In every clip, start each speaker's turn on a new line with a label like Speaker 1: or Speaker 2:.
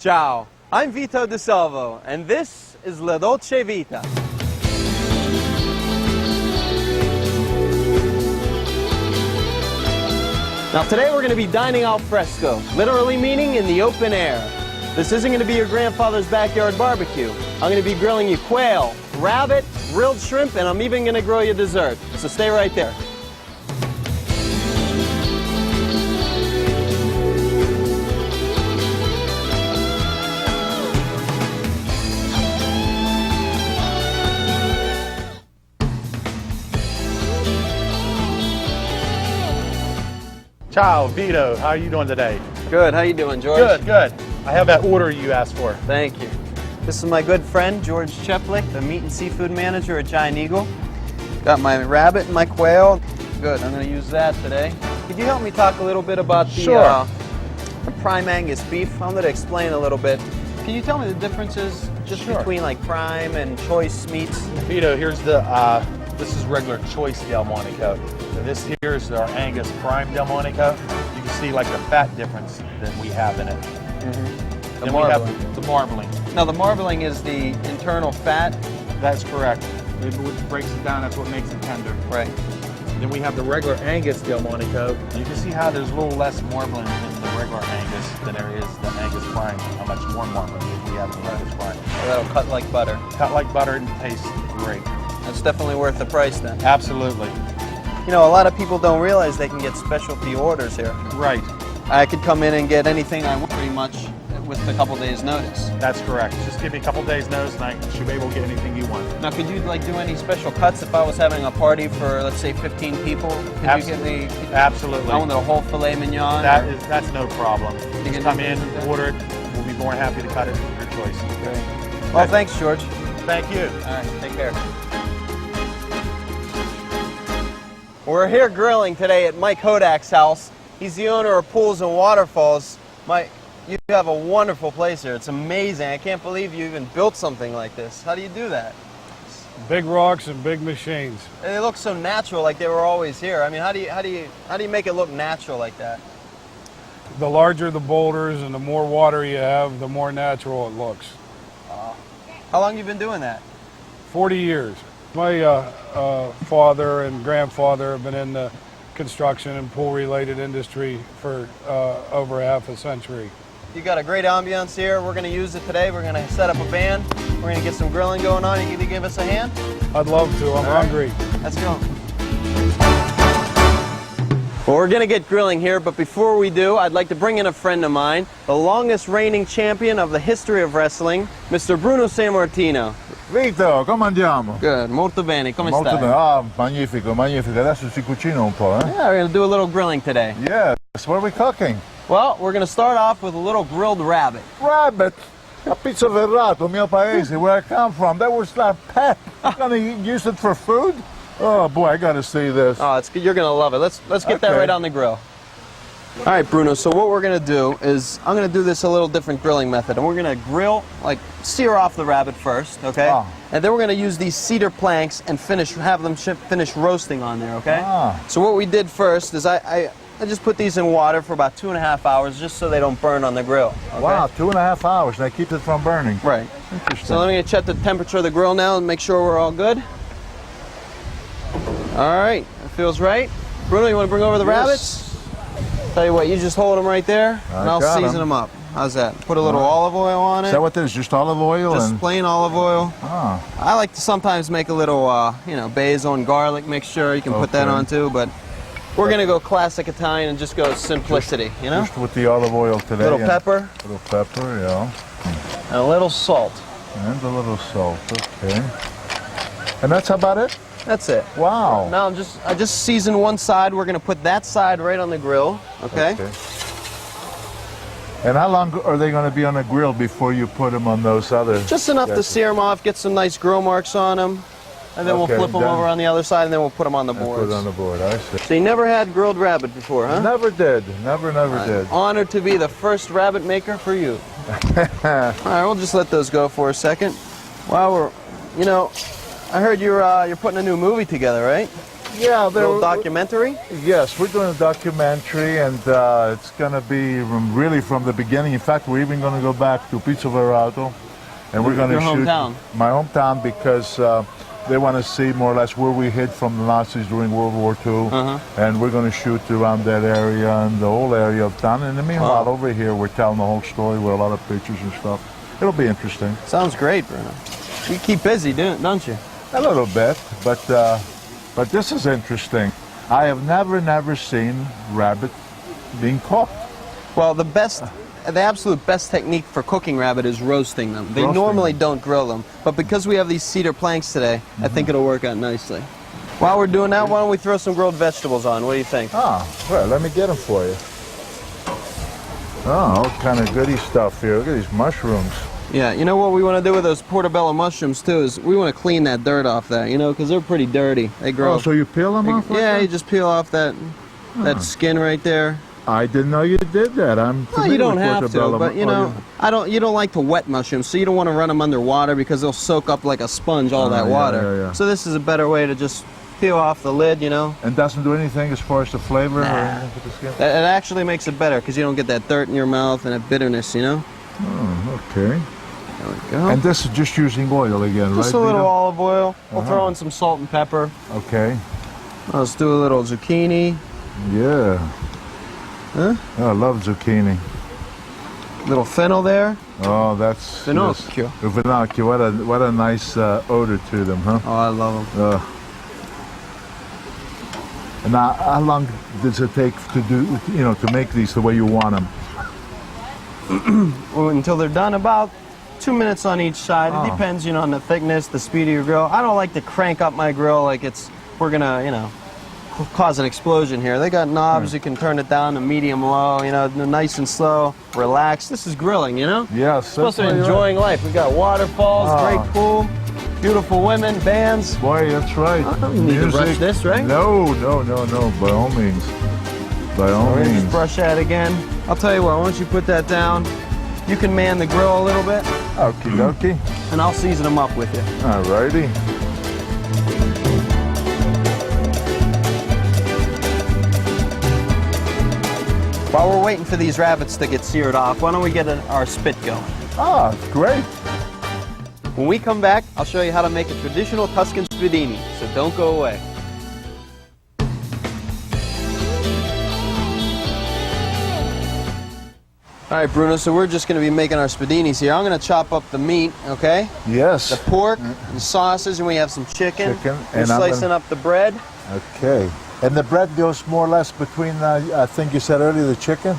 Speaker 1: Ciao, I'm Vito DeSalvo, and this is La Dolce Vita. Now today we're going to be dining al fresco, literally meaning in the open air. This isn't going to be your grandfather's backyard barbecue. I'm going to be grilling you quail, rabbit, grilled shrimp, and I'm even going to grill you dessert. So stay right there.
Speaker 2: Ciao, Vito. How are you doing today?
Speaker 1: Good. How you doing, George?
Speaker 2: Good, good. I have that order you asked for.
Speaker 1: Thank you. This is my good friend, George Cheplick, the meat and seafood manager at Giant Eagle. Got my rabbit and my quail. Good. I'm going to use that today. Could you help me talk a little bit about the prime Angus beef? I'm going to explain a little bit. Can you tell me the differences just between like prime and choice meats?
Speaker 2: Vito, here's the, this is regular choice Delmonico. So this here is our Angus prime Delmonico. You can see like the fat difference that we have in it.
Speaker 1: Mm-hmm.
Speaker 2: Then we have the marbling.
Speaker 1: Now the marbling is the internal fat?
Speaker 2: That's correct. It breaks it down, that's what makes it tender.
Speaker 1: Right.
Speaker 2: Then we have the regular Angus Delmonico. You can see how there's a little less marbling in the regular Angus than there is the Angus prime. How much more marbling we have in the Angus prime.
Speaker 1: So that'll cut like butter.
Speaker 2: Cut like butter and tastes great.
Speaker 1: That's definitely worth the price then.
Speaker 2: Absolutely.
Speaker 1: You know, a lot of people don't realize they can get specialty orders here.
Speaker 2: Right.
Speaker 1: I could come in and get anything I want pretty much with a couple days notice.
Speaker 2: That's correct. Just give me a couple days notice and I should be able to get anything you want.
Speaker 1: Now, could you like do any special cuts if I was having a party for, let's say, 15 people? Could you give me?
Speaker 2: Absolutely.
Speaker 1: I want a whole filet mignon.
Speaker 2: That's no problem.
Speaker 1: You
Speaker 2: Just come in, order it. We'll be more than happy to cut it. Your choice.
Speaker 1: Okay. Well, thanks, George.
Speaker 2: Thank you.
Speaker 1: All right, take care. We're here grilling today at Mike Hodak's house. He's the owner of Pools and Waterfalls. Mike, you have a wonderful place here. It's amazing. I can't believe you even built something like this. How do you do that?
Speaker 3: Big rocks and big machines.
Speaker 1: And they look so natural, like they were always here. I mean, how do you make it look natural like that?
Speaker 3: The larger the boulders and the more water you have, the more natural it looks.
Speaker 1: How long have you been doing that?
Speaker 3: 40 years. My father and grandfather have been in the construction and pool-related industry for over half a century.
Speaker 1: You got a great ambiance here. We're going to use it today. We're going to set up a band. We're going to get some grilling going on. You give us a hand?
Speaker 3: I'd love to. I'm hungry.
Speaker 1: Let's go. Well, we're going to get grilling here, but before we do, I'd like to bring in a friend of mine, the longest reigning champion of the history of wrestling, Mr. Bruno Sammartino.
Speaker 4: Vito, come andiamo?
Speaker 1: Good, molto bene, come
Speaker 4: Molto
Speaker 1: stai?
Speaker 4: bene, ah, magnifico, magnifico. Adesso si cucina un po', eh?
Speaker 1: Yeah, we're going to do a little grilling today.
Speaker 4: Yes, what are we cooking?
Speaker 1: Well, we're going to start off with a little grilled rabbit.
Speaker 4: Rabbit! A pizza verrato, mio paese, where I come from. That was like pet. You're gonna use it for food? Oh boy, I gotta see this.
Speaker 1: Oh, it's good. You're going to love it. Let's get that right on the grill. All right, Bruno, so what we're going to do is I'm going to do this a little different grilling method. And we're going to grill, like sear off the rabbit first, okay?
Speaker 4: Ah.
Speaker 1: And then we're going to use these cedar planks and have them finish roasting on there, okay?
Speaker 4: Ah.
Speaker 1: So what we did first is I just put these in water for about 2.5 hours just so they don't burn on the grill. Okay?
Speaker 4: Wow, 2.5 hours, and that keeps it from burning.
Speaker 1: Right.
Speaker 4: Interesting.
Speaker 1: So let me check the temperature of the grill now and make sure we're all good. All right, that feels right. Bruno, you want to bring over the rabbits? Tell you what, you just hold them right there, and I'll season them up. How's that? Put a little olive oil on it.
Speaker 4: Is that what this is, just olive oil?
Speaker 1: Just plain olive oil.
Speaker 4: Ah.
Speaker 1: I like to sometimes make a little, basil and garlic mixture. You can put that on too, but we're going to go classic Italian and just go simplicity, you know?
Speaker 4: Just with the olive oil today.
Speaker 1: A little pepper.
Speaker 4: A little pepper, yeah.
Speaker 1: And a little salt.
Speaker 4: And a little salt, okay. And that's about it?
Speaker 1: That's it.
Speaker 4: Wow.
Speaker 1: Now I just seasoned one side. We're going to put that side right on the grill, okay?
Speaker 4: And how long are they going to be on the grill before you put them on those other?
Speaker 1: Just enough to sear them off, get some nice grill marks on them, and then we'll flip them over on the other side, and then we'll put them on the boards.
Speaker 4: Put it on the board, I see.
Speaker 1: So you never had grilled rabbit before, huh?
Speaker 4: Never did. Never did.
Speaker 1: Honored to be the first rabbit maker for you. All right, we'll just let those go for a second. While we're, I heard you're putting a new movie together, right? A
Speaker 4: Yeah,
Speaker 1: little documentary?
Speaker 4: Yes, we're doing a documentary, and it's going to be really from the beginning. In fact, we're even going to go back to Pizzo Verrato, and we're going to shoot
Speaker 1: hometown.
Speaker 4: my hometown because they want to see more or less where we hid from the Nazis during World War II, and we're going to shoot around that area and the whole area of town. And in the meanwhile, over here, we're telling the whole story with a lot of pictures and stuff. It'll be interesting.
Speaker 1: Sounds great, Bruno. You keep busy, don't you?
Speaker 4: A little bit, but this is interesting. I have never seen rabbit being cooked.
Speaker 1: Well, the absolute best technique for cooking rabbit is roasting them. They normally don't grill them, but because we have these cedar planks today, I think it'll work out nicely. While we're doing that, why don't we throw some grilled vegetables on? What do you think?
Speaker 4: Ah, well, let me get them for you. Oh, all kind of goody stuff here. Look at these mushrooms.
Speaker 1: Yeah, you know what we want to do with those portobello mushrooms too is we want to clean that dirt off that, you know, because they're pretty dirty. They grow.
Speaker 4: Oh, so you peel them off?
Speaker 1: Yeah, you just peel off that skin right there.
Speaker 4: I didn't know you did that. I'm
Speaker 1: Well, you don't
Speaker 4: with
Speaker 1: have to,
Speaker 4: portobello.
Speaker 1: but you know, you don't like to wet mushrooms, so you don't want to run them underwater because they'll soak up like a sponge all that water.
Speaker 4: yeah.
Speaker 1: So this is a better way to just peel off the lid, you know.
Speaker 4: And doesn't do anything as far as the flavor or anything with the skin?
Speaker 1: It actually makes it better because you don't get that dirt in your mouth and that bitterness, you know.
Speaker 4: Oh, okay.
Speaker 1: There we go.
Speaker 4: And this is just using oil again, right?
Speaker 1: Just a little
Speaker 4: Vito?
Speaker 1: olive oil. We'll throw in some salt and pepper.
Speaker 4: Okay.
Speaker 1: Let's do a little zucchini.
Speaker 4: Yeah.
Speaker 1: Huh?
Speaker 4: Oh, I love zucchini.
Speaker 1: Little fennel there.
Speaker 4: Oh, that's
Speaker 1: Finocchio.
Speaker 4: Yes. Finocchio. What a nice odor to them, huh?
Speaker 1: Oh, I love them.
Speaker 4: And now, how long does it take to do, to make these the way you want them?
Speaker 1: Well, until they're done, about 2 minutes on each side. It depends, on the thickness, the speed of your grill. I don't like to crank up my grill like we're gonna, cause an explosion here. They got knobs, you can turn it down to medium low, nice and slow, relax. This is grilling,
Speaker 4: Yes.
Speaker 1: Supposed to be enjoying life. We got waterfalls, great pool, beautiful women, bands.
Speaker 4: Boy, that's right.
Speaker 1: I don't need to brush this, right?
Speaker 4: No. By all means. By all
Speaker 1: We're gonna
Speaker 4: means.
Speaker 1: just brush that again. I'll tell you what, once you put that down, you can man the grill a little bit,
Speaker 4: Okie dokie.
Speaker 1: and I'll season them up with you.
Speaker 4: Alrighty.
Speaker 1: While we're waiting for these rabbits to get seared off, why don't we get our spit going?
Speaker 4: Great.
Speaker 1: When we come back, I'll show you how to make a traditional Tuscan spiedini, so don't go away. All right, Bruno, so we're just going to be making our spiedinis here. I'm going to chop up the meat, okay?
Speaker 4: Yes.
Speaker 1: The pork, and sausage, and we have some chicken.
Speaker 4: Chicken,
Speaker 1: We're
Speaker 4: and I'm
Speaker 1: slicing up the bread.
Speaker 4: Okay. And the bread goes more or less between, I think you said earlier, the chicken?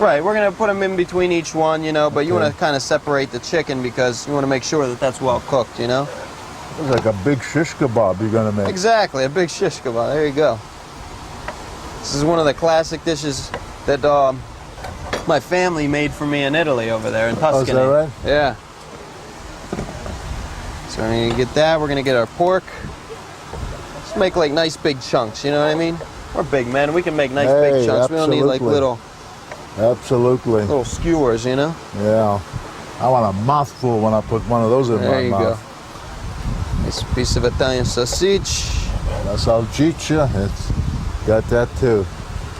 Speaker 1: Right, we're going to put them in between each one, but you want to kind of separate the chicken because you want to make sure that that's well cooked,
Speaker 4: It's like a big shish kebab you're going to make.
Speaker 1: Exactly, a big shish kebab. There you go. This is one of the classic dishes that my family made for me in Italy over there in Tuscany.
Speaker 4: Oh, is that right?
Speaker 1: Yeah. So we're going to get that. We're going to get our pork. Let's make like nice big chunks, you know what I mean? We're big men. We can make nice big chunks.
Speaker 4: Absolutely.
Speaker 1: We don't need like little skewers,
Speaker 4: Yeah. I want a mouthful when I put one of those in my mouth.
Speaker 1: There you go. Nice piece of Italian sausage.
Speaker 4: La salchicha, it's got that too.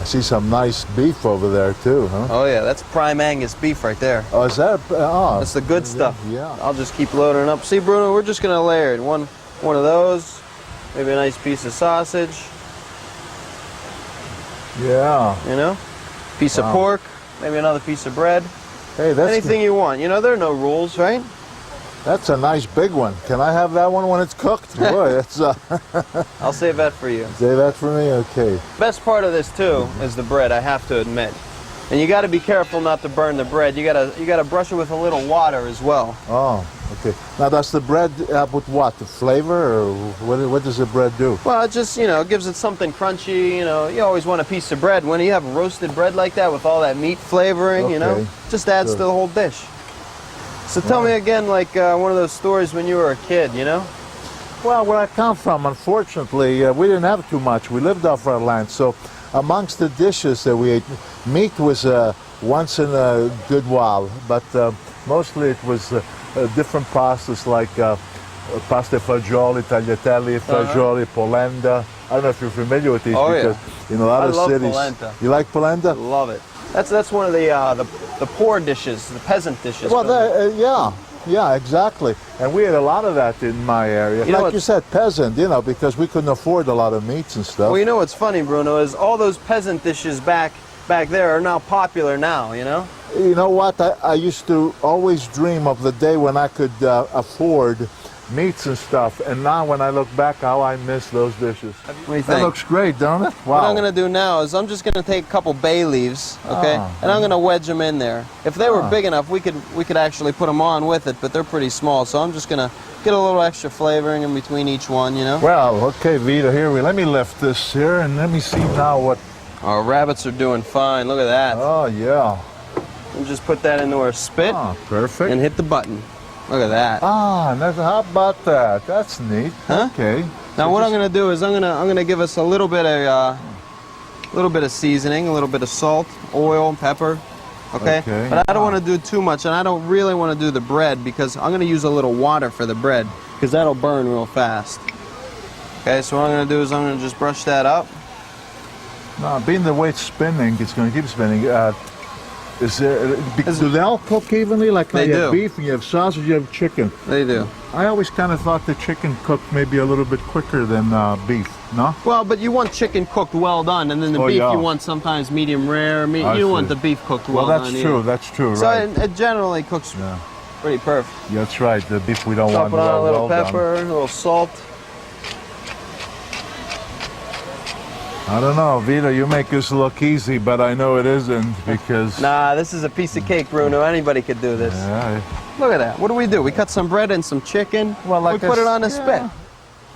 Speaker 4: I see some nice beef over there too, huh?
Speaker 1: Oh yeah, that's prime Angus beef right there.
Speaker 4: Oh, is that?
Speaker 1: That's the good stuff.
Speaker 4: Yeah.
Speaker 1: I'll just keep loading up. See, Bruno, we're just gonna layer it. One of those, maybe a nice piece of sausage.
Speaker 4: Yeah.
Speaker 1: Piece of pork, maybe another piece of bread.
Speaker 4: Hey, that's
Speaker 1: Anything you want. There are no rules, right?
Speaker 4: That's a nice big one. Can I have that one when it's cooked? Boy, that's
Speaker 1: I'll save that for you.
Speaker 4: Say that for me? Okay.
Speaker 1: Best part of this too is the bread, I have to admit. And you got to be careful not to burn the bread. You got to brush it with a little water as well.
Speaker 4: Oh, okay. Now, does the bread with what? The flavor, or what does the bread do?
Speaker 1: Well, it just, gives it something crunchy. You always want a piece of bread. When you have roasted bread like that with all that meat flavoring, just adds to the whole dish. So tell me again, like one of those stories when you were a kid,
Speaker 4: Well, where I come from, unfortunately, we didn't have too much. We lived off our land, so amongst the dishes that we ate, meat was once in a good while, but mostly it was different pastas like pasta fagioli, tagliatelle, fagioli, polenta, I don't know if you're familiar with these
Speaker 1: Oh, yeah.
Speaker 4: because in a lot
Speaker 1: I
Speaker 4: of
Speaker 1: love
Speaker 4: cities.
Speaker 1: polenta.
Speaker 4: You like polenta?
Speaker 1: Love it. That's one of the poor dishes, the peasant dishes.
Speaker 4: Well, yeah, exactly. And we had a lot of that in my area.
Speaker 1: You know
Speaker 4: like you said, peasant, because we couldn't afford a lot of meats and stuff.
Speaker 1: Well, you know what's funny, Bruno, is all those peasant dishes back there are now popular now, you know?
Speaker 4: You know what? I used to always dream of the day when I could afford meats and stuff, and now when I look back, how I miss those dishes.
Speaker 1: What do you
Speaker 4: That
Speaker 1: think?
Speaker 4: looks great, don't it? Wow.
Speaker 1: What I'm going to do now is I'm just going to take a couple bay leaves, okay, and I'm going to wedge them in there. If they were big enough, we could actually put them on with it, but they're pretty small, so I'm just going to get a little extra flavoring in between each one, you know?
Speaker 4: Well, okay, Vita, let me lift this here, and let me see now what...
Speaker 1: Our rabbits are doing fine. Look at that.
Speaker 4: Oh, yeah.
Speaker 1: And just put that into our spit
Speaker 4: Perfect.
Speaker 1: and hit the button. Look at that.
Speaker 4: How about that? That's neat.
Speaker 1: Huh?
Speaker 4: Okay.
Speaker 1: Now what I'm going to do is I'm going to give us a little bit of seasoning, a little bit of salt, oil, pepper. Okay? But I don't want to do too much, and I don't really want to do the bread because I'm going to use a little water for the bread because that'll burn real fast. Okay, so what I'm going to do is I'm going to just brush that up.
Speaker 4: Now, being the way it's spinning, it's going to keep spinning. Do they all cook evenly? Like
Speaker 1: They
Speaker 4: you have
Speaker 1: do.
Speaker 4: beef, and you have sausage, you have chicken.
Speaker 1: They do.
Speaker 4: I always kind of thought the chicken cooked maybe a little bit quicker than beef, no?
Speaker 1: Well, but you want chicken cooked well done, and then the beef
Speaker 4: yeah.
Speaker 1: you want sometimes medium rare. You
Speaker 4: I
Speaker 1: don't want
Speaker 4: see.
Speaker 1: the beef cooked well,
Speaker 4: Well,
Speaker 1: done.
Speaker 4: that's true.
Speaker 1: either.
Speaker 4: That's true,
Speaker 1: So
Speaker 4: right?
Speaker 1: it generally cooks pretty perfect.
Speaker 4: That's right. The beef we don't
Speaker 1: Put
Speaker 4: want
Speaker 1: on a little
Speaker 4: well
Speaker 1: pepper,
Speaker 4: done.
Speaker 1: a little salt.
Speaker 4: I don't know, Vita. You make this look easy, but I know it isn't because.
Speaker 1: Nah, this is a piece of cake, Bruno. Anybody could do this.
Speaker 4: Yeah.
Speaker 1: Look at that. What do? We cut some bread and some chicken.
Speaker 4: Well, like
Speaker 1: we put it on a
Speaker 4: yeah.
Speaker 1: spit.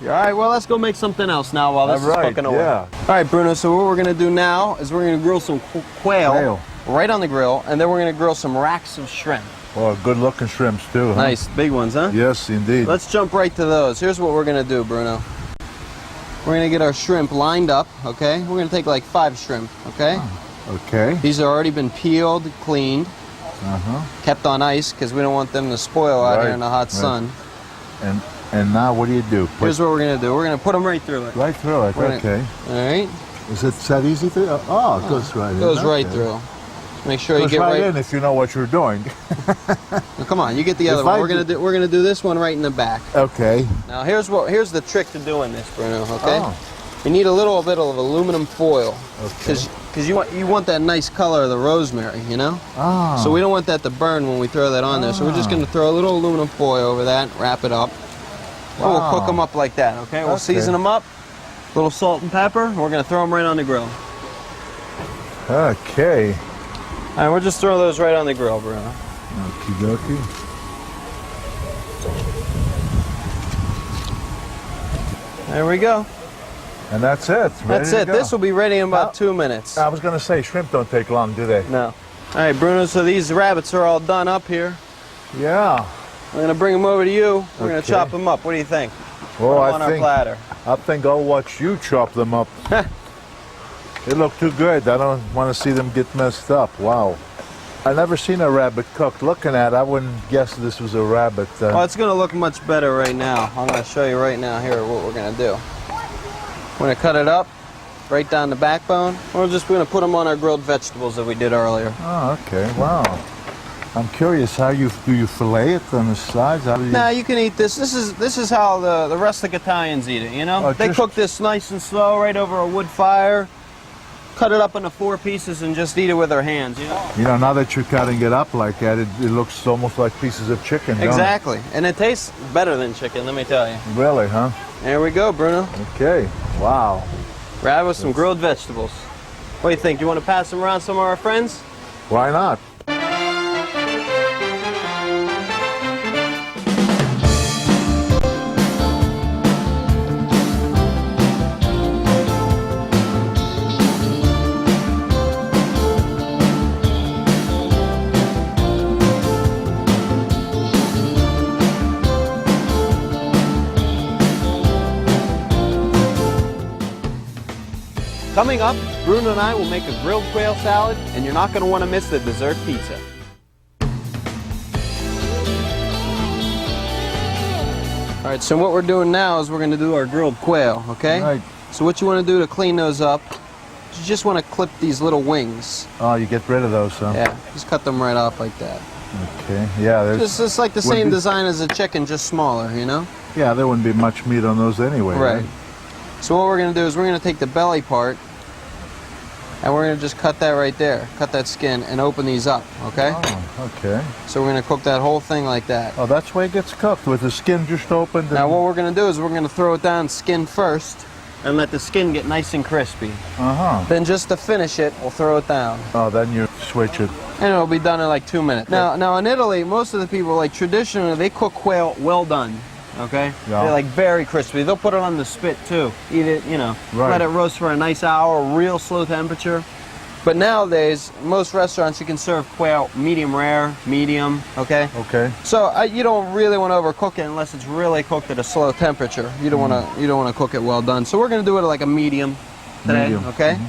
Speaker 1: All right, well, let's go make something else now while this is cooking away.
Speaker 4: Yeah.
Speaker 1: All right, Bruno, so what we're going to do now is we're going to grill some quail right on the grill, and then we're going to grill some racks of shrimp.
Speaker 4: Oh, good-looking shrimps too. Huh?
Speaker 1: Nice, big ones, huh?
Speaker 4: Yes, indeed.
Speaker 1: Let's jump right to those. Here's what we're going to do, Bruno. We're going to get our shrimp lined up, okay? We're going to take like 5 shrimp, okay?
Speaker 4: Okay.
Speaker 1: These have already been peeled, cleaned, kept on ice because we don't want them to spoil out here in the hot sun.
Speaker 4: And now what do?
Speaker 1: Here's what we're going to do. We're going to put them right through it.
Speaker 4: Right through it. Okay.
Speaker 1: All right?
Speaker 4: Is it that easy to? Oh, it goes right in.
Speaker 1: Goes right
Speaker 4: Okay.
Speaker 1: through. Make sure you
Speaker 4: Goes
Speaker 1: get
Speaker 4: right
Speaker 1: right
Speaker 4: in if you know what you're doing.
Speaker 1: Now, come on, you get the other
Speaker 4: If
Speaker 1: one.
Speaker 4: I
Speaker 1: We're gonna do this one right in the back.
Speaker 4: Okay.
Speaker 1: Now here's the trick to doing this, Bruno. Okay.
Speaker 4: Oh.
Speaker 1: You need a little bit of aluminum foil,
Speaker 4: Okay.
Speaker 1: because you want that nice color of the rosemary, you know.
Speaker 4: Ah.
Speaker 1: So we don't want that to burn when we throw that on there. So we're just gonna throw a little aluminum foil over that, wrap it up, and we'll cook them up like that. Okay. We'll season them up, a little salt and pepper. And we're gonna throw them right on the grill.
Speaker 4: Okay.
Speaker 1: All right, we'll just throw those right on the grill, Bruno.
Speaker 4: Okie dokie.
Speaker 1: There we go.
Speaker 4: And that's it.
Speaker 1: That's it. This will be ready in about 2 minutes.
Speaker 4: I was going to say, shrimp don't take long, do they?
Speaker 1: No. All right, Bruno, so these rabbits are all done up here.
Speaker 4: Yeah.
Speaker 1: I'm going to bring them over to you. We're going to
Speaker 4: Okay.
Speaker 1: chop them up. What do you think?
Speaker 4: Well,
Speaker 1: Put 'em on our platter.
Speaker 4: I think I'll watch you chop them up. They look too good. I don't want to see them get messed up. Wow. I've never seen a rabbit cooked. Looking at it, I wouldn't guess this was a rabbit.
Speaker 1: Well, it's going to look much better right now. I'm going to show you right now here what we're going to do. We're going to cut it up, right down the backbone. We're going to put them on our grilled vegetables that we did earlier.
Speaker 4: Oh, okay. Wow. I'm curious, do you fillet it on the sides? How do you...
Speaker 1: Nah, you can eat this. This is how the rustic Italians eat it, you know?
Speaker 4: Oh,
Speaker 1: They
Speaker 4: just-
Speaker 1: cook this nice and slow right over a wood fire, cut it up into 4 pieces and just eat it with their hands, you know?
Speaker 4: You know, now that you're cutting it up like that, it looks almost like pieces of chicken, don't
Speaker 1: Exactly. And it tastes better than chicken, let me tell you.
Speaker 4: it? Really, huh?
Speaker 1: There we go, Bruno.
Speaker 4: Okay. Wow.
Speaker 1: Grab us some grilled vegetables. What do you think? Do you want to pass them around some of our friends?
Speaker 4: Why not?
Speaker 1: Coming up, Bruno and I will make a grilled quail salad, and you're not going to want to miss the dessert pizza. All right, so what we're doing now is we're going to do our grilled quail, okay?
Speaker 4: Right.
Speaker 1: So what you want to do to clean those up, you just want to clip these little wings.
Speaker 4: Oh, you get rid of those, huh?
Speaker 1: Yeah, just cut them right off like that.
Speaker 4: Okay. Yeah, there's.
Speaker 1: Just like the same design as a chicken, just smaller, you know?
Speaker 4: Yeah, there wouldn't be much meat on those anyway.
Speaker 1: Right. So what we're going to do is we're going to take the belly part and we're going to just cut that right there. Cut that skin and open these up, okay?
Speaker 4: Oh, okay.
Speaker 1: So we're going to cook that whole thing like that.
Speaker 4: Oh, that's why it gets cooked, with the skin just opened.
Speaker 1: Now what we're going to do is we're going to throw it down skin first and let the skin get nice and crispy.
Speaker 4: Uh-huh.
Speaker 1: Then just to finish it, we'll throw it down.
Speaker 4: Oh, then you switch it.
Speaker 1: And it'll be done in like 2 minutes. Now in Italy, most of the people, like traditionally, they cook quail well done. Okay?
Speaker 4: Yeah.
Speaker 1: They're like very crispy. They'll put it on the spit too. Eat it, you know,
Speaker 4: Right.
Speaker 1: let it roast for a nice hour, real slow temperature. But nowadays, most restaurants you can serve quail medium rare, medium, okay?
Speaker 4: Okay.
Speaker 1: So you don't really want to overcook it unless it's really cooked at a slow temperature. You don't want to cook it well done. So we're going to do it at like a medium today,
Speaker 4: Medium.
Speaker 1: okay?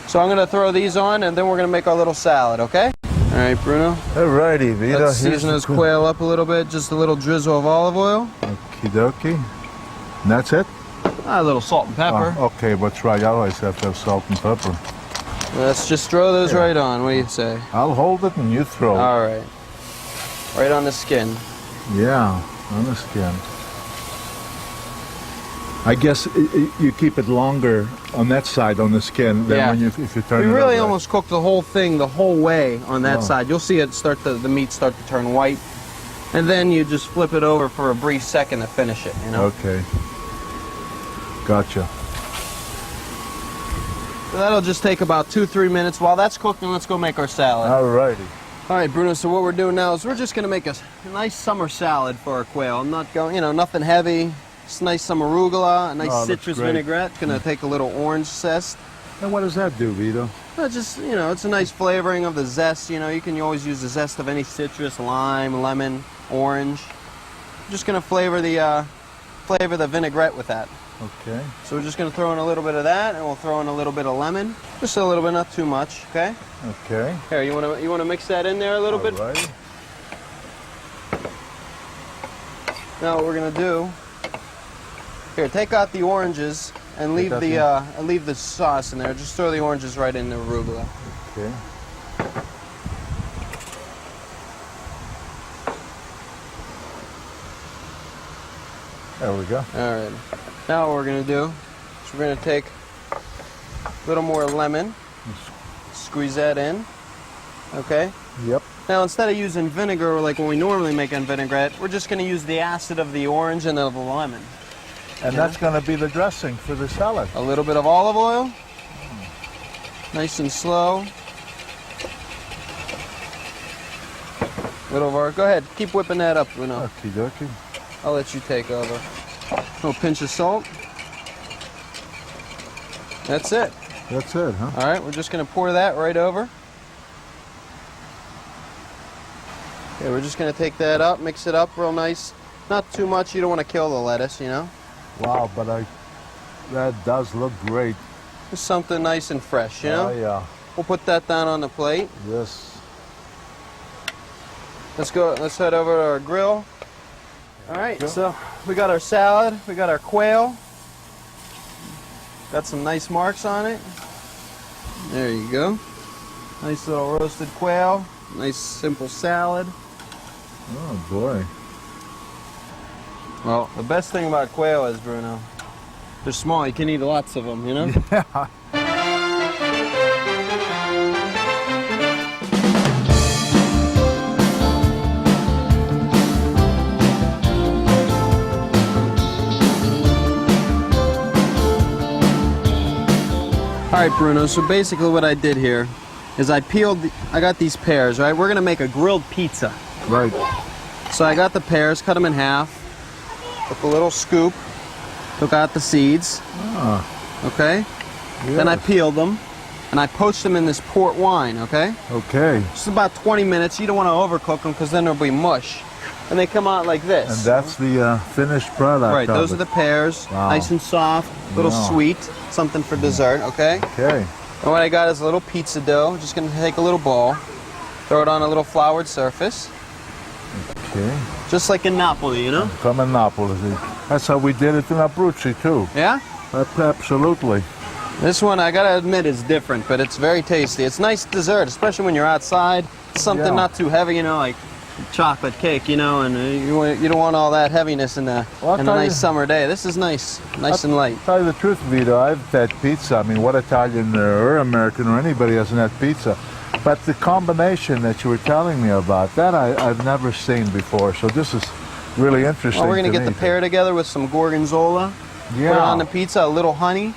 Speaker 1: So I'm going to throw these on and then we're going to make our little salad, okay? All right, Bruno.
Speaker 4: Alrighty, Vito.
Speaker 1: Let's season those quail up a little bit, just a little drizzle of olive oil.
Speaker 4: Okie dokie. And that's it?
Speaker 1: A little salt and pepper.
Speaker 4: Oh, okay, but right, I always have to have salt and pepper.
Speaker 1: Let's just throw those right on. What do you say?
Speaker 4: I'll hold it and you throw it.
Speaker 1: All right. Right on the skin.
Speaker 4: Yeah, on the skin. I guess you keep it longer on that side on the skin than when if you turn it
Speaker 1: We really
Speaker 4: over.
Speaker 1: almost cook the whole thing the whole way on that
Speaker 4: Oh.
Speaker 1: side. You'll see it the meat start to turn white. And then you just flip it over for a brief second to finish it, you know?
Speaker 4: Okay. Gotcha.
Speaker 1: So that'll just take about 2-3 minutes. While that's cooking, let's go make our salad.
Speaker 4: Alrighty.
Speaker 1: All right, Bruno, so what we're doing now is we're just going to make a nice summer salad for our quail. I'm not going, you know, nothing heavy. Just nice some arugula, a nice
Speaker 4: Oh, looks
Speaker 1: citrus
Speaker 4: great.
Speaker 1: vinaigrette. Going to take a little orange zest.
Speaker 4: And what does that do, Vito?
Speaker 1: Just, you know, it's a nice flavoring of the zest. You know, you can always use the zest of any citrus, lime, lemon, orange. I'm just going to flavor the vinaigrette with that.
Speaker 4: Okay.
Speaker 1: So we're just going to throw in a little bit of that, and we'll throw in a little bit of lemon. Just a little bit, not too much, okay?
Speaker 4: Okay.
Speaker 1: Here, you want to mix that in there a little bit?
Speaker 4: Alrighty.
Speaker 1: Now what we're going to do, here, take out the oranges and leave the sauce in there. Just throw the oranges right in the arugula.
Speaker 4: Okay. There we go.
Speaker 1: All right. Now what we're going to do is we're going to take a little more lemon, squeeze that in, okay?
Speaker 4: Yep.
Speaker 1: Now instead of using vinegar like when we normally make on vinaigrette, we're just going to use the acid of the orange and of the lemon.
Speaker 4: And that's going to be the dressing for the salad.
Speaker 1: A little bit of olive oil, nice and slow. Go ahead, keep whipping that up, Bruno.
Speaker 4: Okie dokie.
Speaker 1: I'll let you take over. A little pinch of salt. That's it.
Speaker 4: That's it, huh?
Speaker 1: All right, we're just going to pour that right over. Okay, we're just going to take that up, mix it up real nice. Not too much, you don't want to kill the lettuce, you know?
Speaker 4: Wow, but that does look great.
Speaker 1: Just something nice and fresh, you know?
Speaker 4: Oh, yeah.
Speaker 1: We'll put that down on the plate.
Speaker 4: Yes.
Speaker 1: Let's head over to our grill. All right, so we got our salad, we got our quail. Got some nice marks on it. There you go. Nice little roasted quail. Nice simple salad.
Speaker 4: Oh, boy.
Speaker 1: Well, the best thing about quail is, Bruno, they're small. You can eat lots of them, you know?
Speaker 4: Yeah.
Speaker 1: All right, Bruno, so basically what I did here is I got these pears, right? We're gonna make a grilled pizza.
Speaker 4: Right.
Speaker 1: So I got the pears, cut them in half, with a little scoop, took out the seeds, okay? Then I peeled them, and I poached them in this port wine, okay?
Speaker 4: Okay.
Speaker 1: Just about 20 minutes. You don't want to overcook them because then there'll be mush. And they come out like this.
Speaker 4: And that's the finished product.
Speaker 1: Right,
Speaker 4: of
Speaker 1: those
Speaker 4: it.
Speaker 1: are the pears,
Speaker 4: Wow.
Speaker 1: nice and soft, a little
Speaker 4: Wow.
Speaker 1: sweet, something for dessert, okay?
Speaker 4: Okay.
Speaker 1: And what I got is a little pizza dough. Just gonna take a little ball, throw it on a little floured surface,
Speaker 4: Okay.
Speaker 1: just like in Napoli, you know?
Speaker 4: From Napoli. That's how we did it in Abruzzi, too.
Speaker 1: Yeah?
Speaker 4: absolutely.
Speaker 1: This one, I gotta admit, is different, but it's very tasty. It's nice dessert, especially when you're outside. It's something
Speaker 4: Yeah.
Speaker 1: not too heavy, you know, like chocolate cake, you know, and you don't want all that heaviness in a nice summer day. This is nice and light.
Speaker 4: Tell you the truth, Vito, I've had pizza. I mean, what Italian or American or anybody hasn't had pizza? But the combination that you were telling me about, that I've never seen before. So this is really interesting.
Speaker 1: Well, we're gonna
Speaker 4: to
Speaker 1: get
Speaker 4: me.
Speaker 1: the pear together with some gorgonzola.
Speaker 4: Yeah.
Speaker 1: Put it on the pizza, a little honey,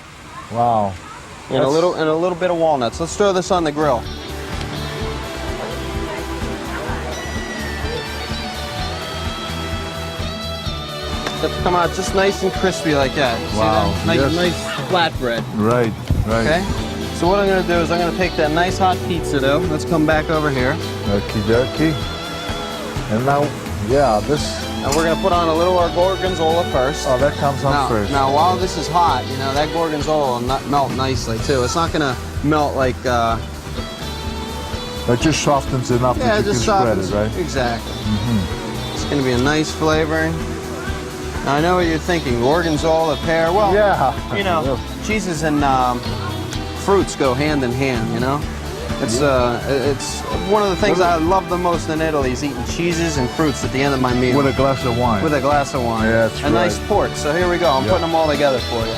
Speaker 4: Wow.
Speaker 1: and a little bit of walnuts. Let's throw this on the grill. It'll come out just nice and crispy like that. See
Speaker 4: Wow,
Speaker 1: that? Nice,
Speaker 4: yes.
Speaker 1: nice flatbread.
Speaker 4: Right, right.
Speaker 1: Okay. So what I'm gonna do is I'm gonna take that nice hot pizza dough. Let's come back over here.
Speaker 4: Okie dokie. And now, yeah, this.
Speaker 1: And we're gonna put on a little of our gorgonzola first.
Speaker 4: Oh, that comes on
Speaker 1: Now,
Speaker 4: first.
Speaker 1: now, while this is hot, you know, that gorgonzola will melt nicely too. It's not gonna melt like,
Speaker 4: It just softens enough
Speaker 1: yeah,
Speaker 4: that
Speaker 1: it
Speaker 4: you
Speaker 1: just
Speaker 4: can spread
Speaker 1: softens.
Speaker 4: it, right?
Speaker 1: Exactly. It's gonna be a nice flavoring. Now, I know what you're thinking, gorgonzola, pear. Well,
Speaker 4: Yeah.
Speaker 1: you know, cheeses and fruits go hand in hand, you know? It's one of the things I love the most in Italy is eating cheeses and fruits at the end of my meal.
Speaker 4: With a glass of wine.
Speaker 1: With a glass of wine.
Speaker 4: Yeah, that's
Speaker 1: a nice
Speaker 4: right.
Speaker 1: port. So here we go. I'm
Speaker 4: Yep.
Speaker 1: putting them all together for you.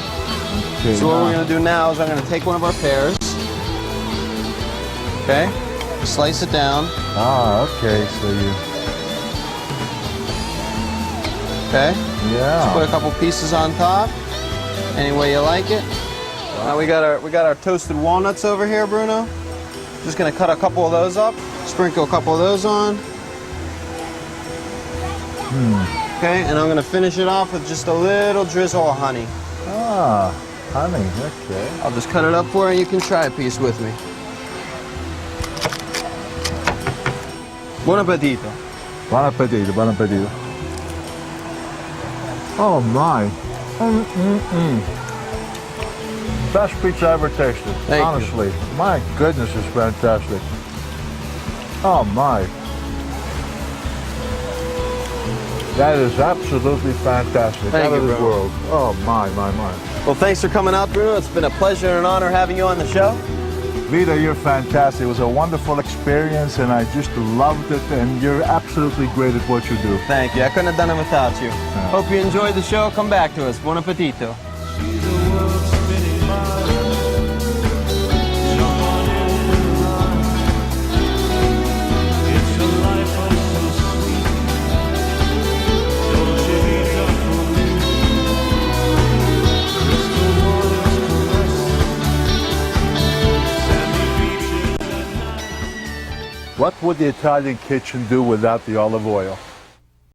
Speaker 4: Okay,
Speaker 1: So what
Speaker 4: now-
Speaker 1: we're going to do now is I'm going to take one of our pears. Okay? Slice it down.
Speaker 4: Ah, okay, so you.
Speaker 1: Okay?
Speaker 4: Yeah.
Speaker 1: Put a couple pieces on top. Any way you like it. Now we got our toasted walnuts over here, Bruno. Just going to cut a couple of those up. Sprinkle a couple of those on. Okay, and I'm going to finish it off with just a little drizzle of honey.
Speaker 4: Ah, honey, okay.
Speaker 1: I'll just cut it up for you. You can try a piece with me. Buon appetito.
Speaker 4: Buon appetito, buon appetito. Oh my. Best pizza I ever tasted,
Speaker 1: Thank you.
Speaker 4: honestly. My goodness, it's fantastic. Oh my. That is absolutely fantastic.
Speaker 1: Thank
Speaker 4: Out of
Speaker 1: you,
Speaker 4: this
Speaker 1: bro.
Speaker 4: world. Oh my, my, my.
Speaker 1: Well, thanks for coming out, Bruno. It's been a pleasure and an honor having you on the show.
Speaker 4: Vita, you're fantastic. It was a wonderful experience and I just loved it, and you're absolutely great at what you do.
Speaker 1: Thank you. I couldn't have done it without you. Hope you enjoyed the show. Come back to us. Buon appetito.
Speaker 4: What would the Italian kitchen do without the olive oil?